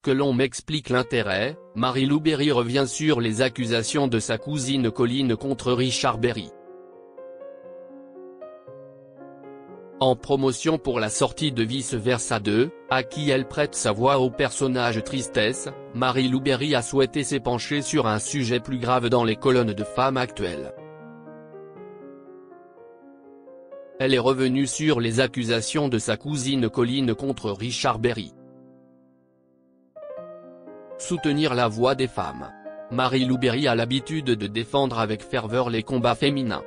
que l'on m'explique l'intérêt, Marie-Lou Berry revient sur les accusations de sa cousine Colline contre Richard Berry. En promotion pour la sortie de Vice Versa 2, à qui elle prête sa voix au personnage Tristesse, Marie-Lou Berry a souhaité s'épancher sur un sujet plus grave dans les colonnes de Femmes Actuelles. Elle est revenue sur les accusations de sa cousine Colline contre Richard Berry. Soutenir la voix des femmes. Marie-Lou Berry a l'habitude de défendre avec ferveur les combats féminins.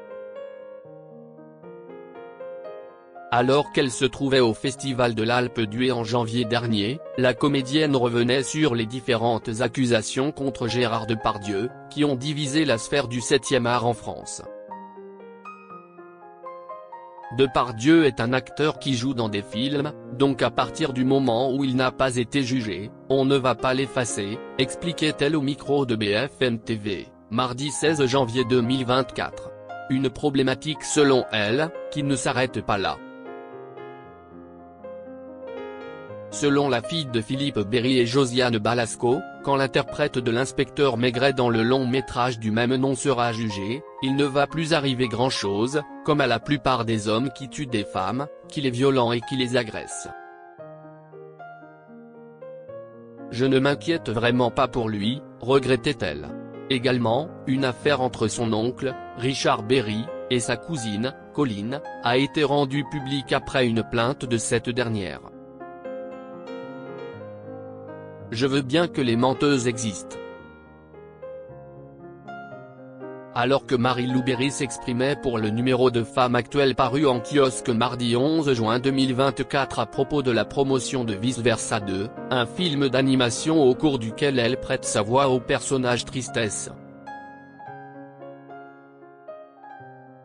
Alors qu'elle se trouvait au Festival de l'Alpe d'Huez en janvier dernier, la comédienne revenait sur les différentes accusations contre Gérard Depardieu, qui ont divisé la sphère du 7e art en France. Depardieu est un acteur qui joue dans des films, donc à partir du moment où il n'a pas été jugé, on ne va pas l'effacer, expliquait-elle au micro de BFM TV, mardi 16 janvier 2024. Une problématique selon elle, qui ne s'arrête pas là. Selon la fille de Philippe Berry et Josiane Balasco, quand l'interprète de l'inspecteur Maigret dans le long-métrage du même nom sera jugé, il ne va plus arriver grand-chose, comme à la plupart des hommes qui tuent des femmes, qui les violentent et qui les agressent. Je ne m'inquiète vraiment pas pour lui, regrettait-elle. Également, une affaire entre son oncle, Richard Berry, et sa cousine, Colline, a été rendue publique après une plainte de cette dernière. Je veux bien que les menteuses existent. Alors que Marie-Lou Berry s'exprimait pour le numéro de Femmes Actuelles paru en kiosque mardi 11 juin 2024 à propos de la promotion de Vice Versa 2, un film d'animation au cours duquel elle prête sa voix au personnage Tristesse.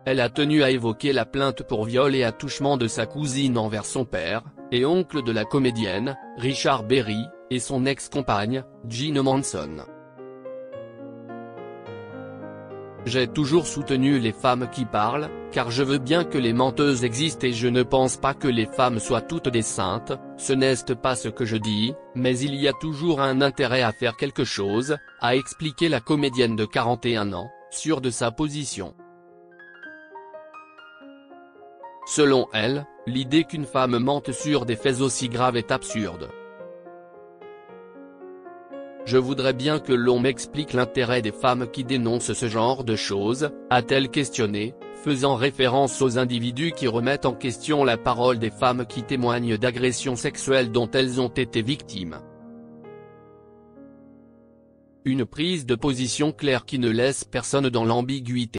Elle a tenu à évoquer la plainte pour viol et attouchement de sa cousine envers son père, et oncle de la comédienne, Richard Berry, et son ex-compagne, Jean Manson. J'ai toujours soutenu les femmes qui parlent, car je veux bien que les menteuses existent et je ne pense pas que les femmes soient toutes des saintes, ce n'est pas ce que je dis, mais il y a toujours un intérêt à faire quelque chose, a expliqué la comédienne de 41 ans, sûre de sa position. Selon elle, l'idée qu'une femme mente sur des faits aussi graves est absurde. Je voudrais bien que l'on m'explique l'intérêt des femmes qui dénoncent ce genre de choses, a-t-elle questionné, faisant référence aux individus qui remettent en question la parole des femmes qui témoignent d'agressions sexuelles dont elles ont été victimes. Une prise de position claire qui ne laisse personne dans l'ambiguïté.